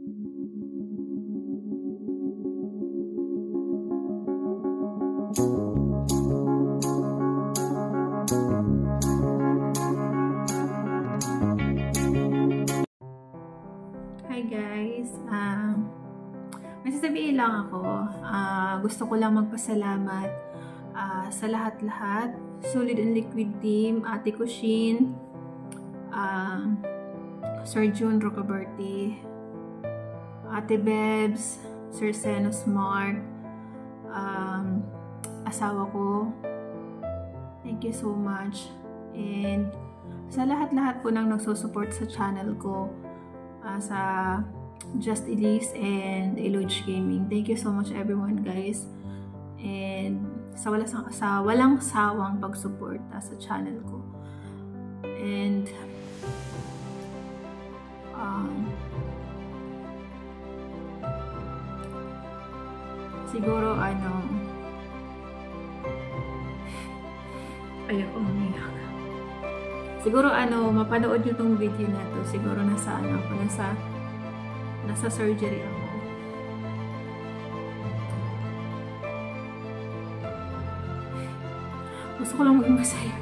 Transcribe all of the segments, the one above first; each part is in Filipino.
Hi guys, may sasabihin lang ako. Gusto ko lang magpasalamat sa lahat-lahat. Solid and Liquid Team, Ate Kushin, Sir June Rocaberti, Ate Bebs, Sir Seno Smart, asawa ko. Thank you so much. And sa lahat-lahat po nang nagsusupport sa channel ko, sa Just Elise and Eloge Gaming. Thank you so much everyone guys. And sa walang sawang pagsuporta sa channel ko. And siguro ayoko umiyak. Siguro mapanood nyo tong video na to. Siguro nasa surgery ako. Gusto ko lang maging masaya.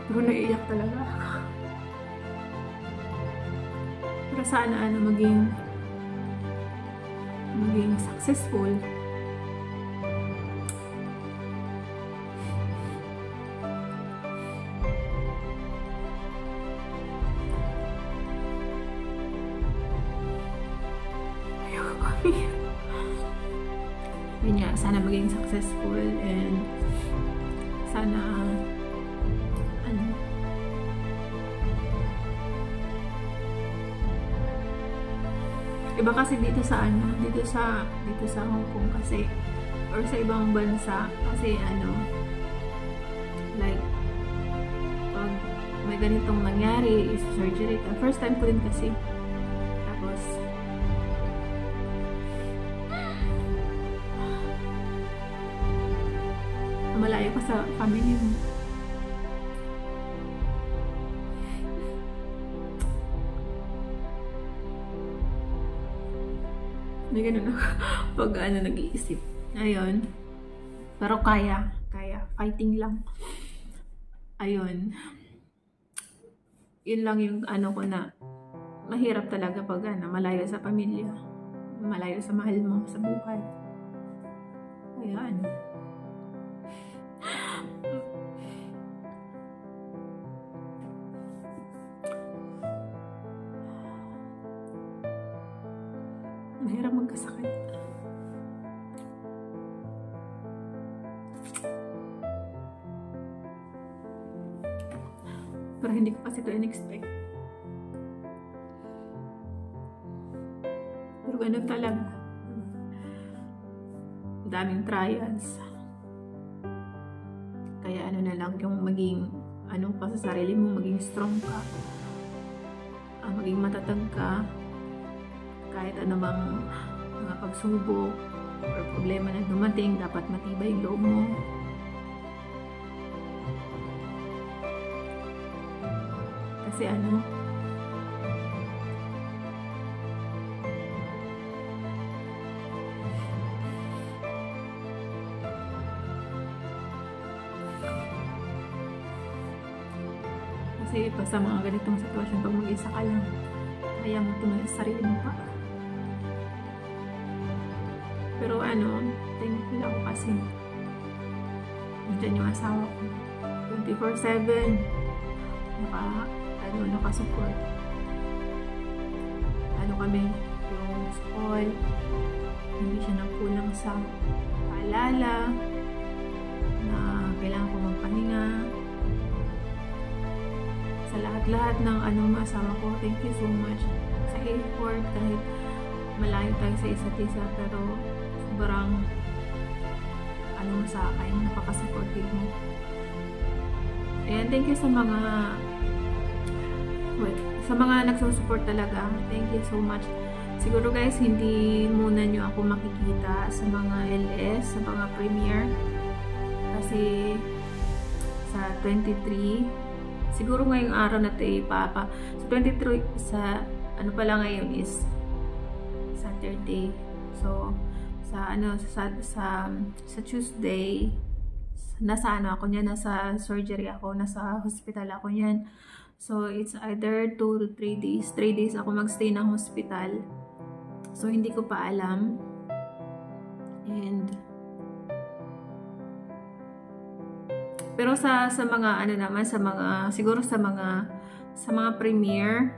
Pero naiiyak talaga ako. Pero sana maging successful. Yun nga, sana maging successful and sana iba kasi dito sa Hong Kong kasi, or sa ibang bansa kasi like pag may ganitong nangyari is surgery ka. First time ko rin kasi. Tapos malayo ka sa family mo. May ganun ako pag nag-iisip. Ayun. Pero kaya. Fighting lang. Ayun. Yun lang yung ko na mahirap talaga pag malayo sa pamilya. Malayo sa mahal mo sa buhay. Ayan. Mahirap magkasakit. Pero hindi ko kasi ito in-expect. Pero ganun talaga. Daming trials. Kaya na lang yung maging pa sa sarili mo, maging strong ka. Maging matatag ka. Kahit anumang mga pagsubok or problema na dumating, dapat matibay yung loob mo. Kasi kasi pa sa mga ganitong sitwasyon, pag mag-isa ka lang, kaya mo tumulong sa sarili mo pa. Pero thankful ako kasi nandiyan yung asawa ko 24/7 nakasupport. Kami yung school, hindi siya nagkulang sa paalala na kailangan ko magpahinga. Sa lahat-lahat ng asawa ko, thank you so much sa effort. Kahit malayo tayo sa isa't isa, pero sobrang sa akin, napaka-supportive mo. Ayan, thank you sa mga nagsusupport talaga. Thank you so much. Siguro guys, hindi muna nyo ako makikita sa mga LS, sa mga premiere. Kasi sa 23, siguro ngayong araw na ito sa 23, sa pala ngayon is Saturday. So, sa Tuesday, nasa surgery ako, nasa hospital ako niyan. So, it's either 2 to 3 days. 3 days ako magstay ng hospital. So, hindi ko pa alam. And, pero sa mga ano naman, siguro sa mga premiere,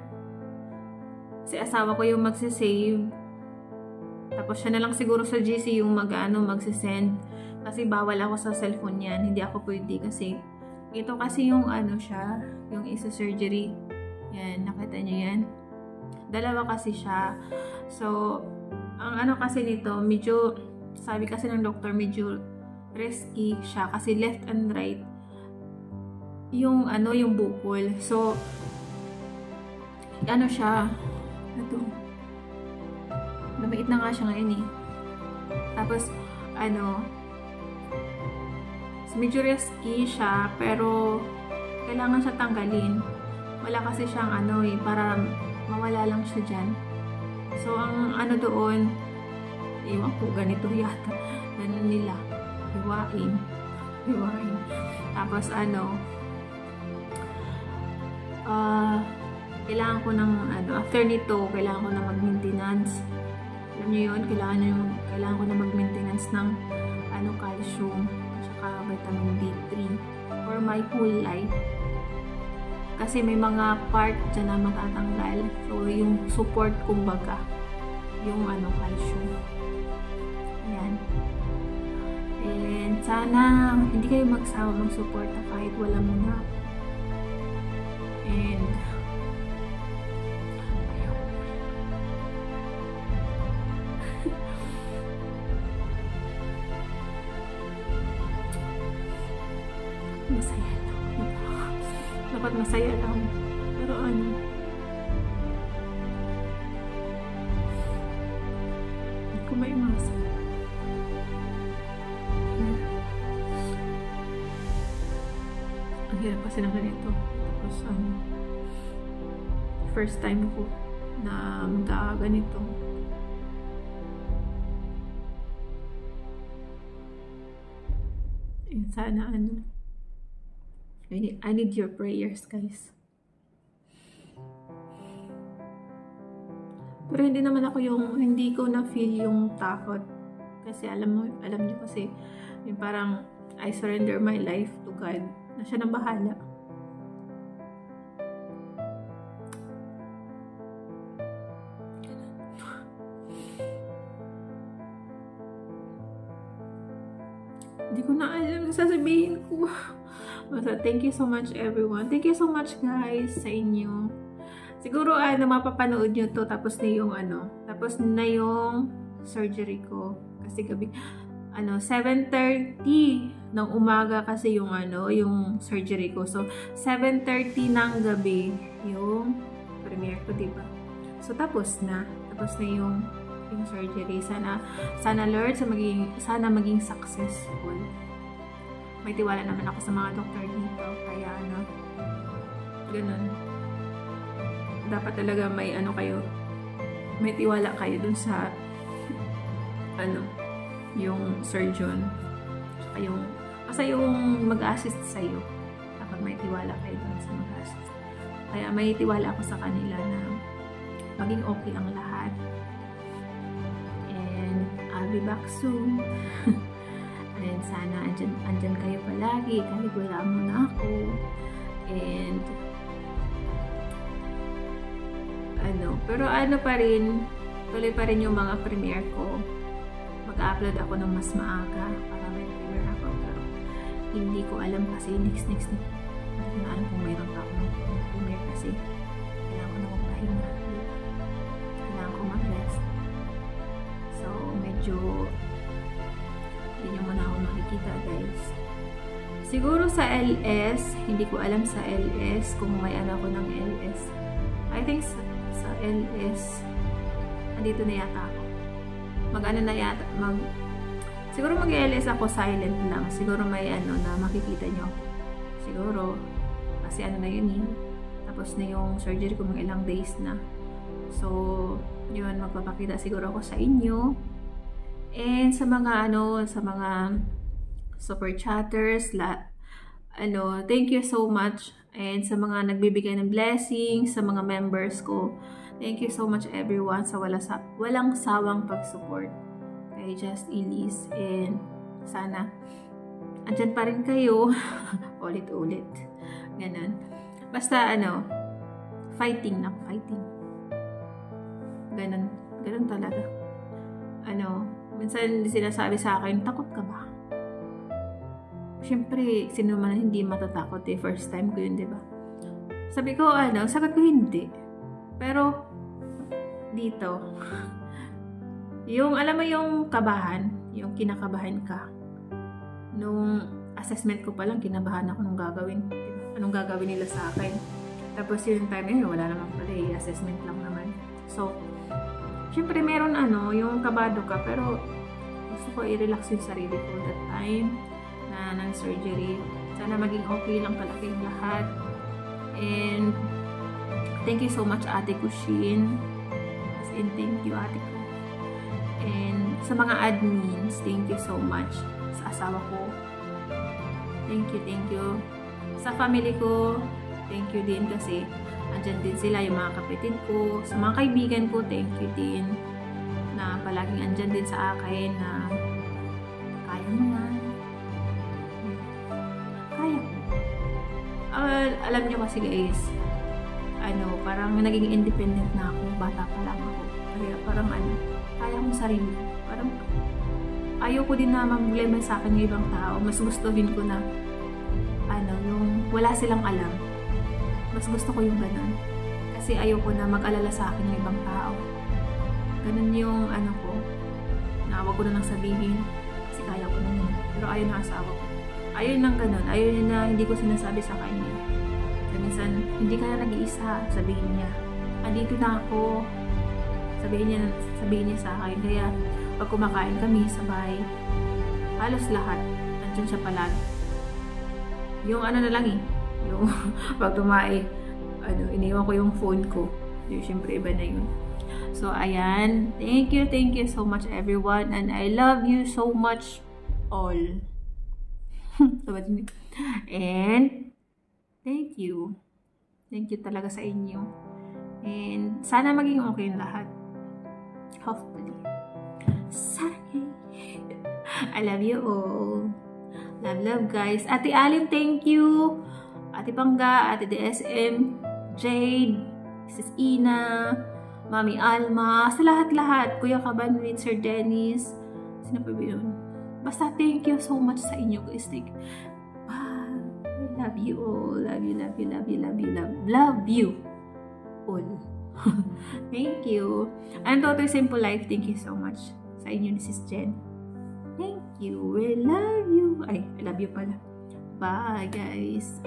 si asawa ko yung magsisave. Tapos siya na lang siguro sa GC yung magsisend. Kasi bawal ako sa cellphone yan. Hindi ako pwede kasi ito kasi yung siya, yung isa-surgery. Yan, nakita niyo yan? Dalawa kasi siya. So, ang kasi nito, medyo, sabi kasi ng doktor, medyo risky siya kasi left and right yung yung bukol. So, siya, ito, lumait na nga siya ngayon eh. Tapos, medyo risky siya, pero kailangan siya tanggalin. Wala kasi siyang para mawala lang siya dyan. So, ang doon, iwan ko, ganito yata. Ganun nila. Hiwain. Tapos, kailangan ko ng, after nito, kailangan ko na mag-maintenance. Alam nyo yun, kailangan ko na mag-maintenance ng, calcium, tsaka vitamin D3 for my whole life. Kasi may mga part dyan na matatanggal. So, yung support, kumbaga, yung calcium. Ayan. And sana, hindi kayo magsawa mag-suporta kahit wala muna. And, masaya lang. Dapat masaya lang. Pero hindi ko maimasan. Ang hirap kasi ng ganito. Tapos, first time ko na magkaganito. And sana I need your prayers, guys. Pero hindi naman ako hindi ko na feel yung takot. Kasi alam niyo kasi, yung parang I surrender my life to God. Na siya nang bahala. Hindi ko na alam sasabihin ko. Basta, thank you so much everyone. Thank you so much guys sa inyo. Siguro mapapanood nyo to tapos na yung surgery ko. Kasi gabi 7:30 ng umaga kasi yung surgery ko. So 7:30 ng gabi yung premiere ko, diba? So tapos na yung surgery. Sana Lord, sana maging successful. May tiwala naman ako sa mga doktor dito. Kaya ganun. Dapat talaga may may tiwala kayo dun sa yung surgeon. Tsaka yung mag-assist sa'yo. Dapat may tiwala kayo dun sa mag-assist. Kaya may tiwala ako sa kanila na maging okay ang lahat. And I'll be back soon. And sana andyan kayo palagi kahit wala muna ako. And pero pa rin, tuloy pa rin yung mga premiere ko. Mag-upload ako ng mas maaga para may premiere ako. Pero hindi ko alam kasi next. Hindi ko na alam kung mayroon pa ako ng premiere kasi kailangan ko na magpahinga. Kailangan ko mag-rest. So, medyo hindi nyo muna ako makikita, guys. Siguro sa LS, hindi ko alam sa LS kung may ako ng LS. I think sa LS, andito na yata ako. Siguro mag-LS ako silent lang. Siguro may na makikita nyo. Siguro, kasi na yun eh. Tapos na yung surgery ko mga ilang days na. So, Yun, magpapakita siguro ako sa inyo. And sa mga sa mga super chatters, thank you so much. And sa mga nagbibigay ng blessings, sa mga members ko, thank you so much everyone sa walang sawang pag-support kay Just Elise. And sana andyan pa rin kayo ulit-ulit. Ganun. Basta fighting. Ganun talaga. Minsan sinasabi sa akin, takot ka ba? Siyempre, sino man hindi matatakot first time ko yun, di ba? Sabi ko, sagot ko hindi. Pero, dito, alam mo yung kabahan, yung kinakabahan ka. Nung assessment ko pa lang, kinabahan ako nung gagawin. Diba? Anong gagawin nila sa akin? Tapos yung time na yun, wala naman pala assessment lang naman. So, syempre meron yung kabado ka, pero gusto ko i-relax yung sarili ko that time na ng-surgery. Sana maging okay lang pala kayong lahat. And thank you so much, Ate Kushin. As in, thank you, Ate ko. And sa mga admins, thank you so much. Sa asawa ko, thank you. Sa family ko, thank you din kasi andyan din sila, yung mga kapatid ko. Sa mga kaibigan ko, thank you din na palaging andyan din sa akin na kaya mo yan. Kaya ko. Alam nyo kasi guys, parang naging independent na ako. Bata pa lang ako. Kaya parang kaya mo sarili. Parang ayoko din na problema sa akin ng ibang tao. Mas gustuhin ko na yung wala silang alam. Mas gusto ko yung ganun. Kasi ayoko na mag-alala sa akin ng ibang tao. Ganun yung ko. Na wag ko na nang sabihin. Kasi kaya ko na yun. Pero ayaw na asawa ko. Ayaw nang ganun. Ayaw na hindi ko sinasabi sa kanya. Kaya minsan, hindi ka na nag-iisa. Sabihin niya, andito na ako. Sabihin niya sa akin. Kaya pag kumakain kami sabay, halos lahat, andyan siya palagi. Yung na lang yung pag tumae, iniwan ko yung phone ko. Yung syempre iba na yun. So, ayan. Thank you so much everyone. And I love you so much all. And thank you. Thank you talaga sa inyo. And sana maging okay yung lahat. Hopefully. Sana. I love you all. Love guys. Ate Alim, thank you. Ate Pangga, Ate DSM, Jade, Sis Ina, Mami Alma, sa lahat-lahat. Kuya Kabanwit, Sir Dennis. Sino pa ba yun? Basta thank you so much sa inyo guys. I love you all. Love you all. Thank you. And Totoy Simple Life, thank you so much sa inyo ni Sis Jen. Thank you. We love you. I love you pala. Bye guys.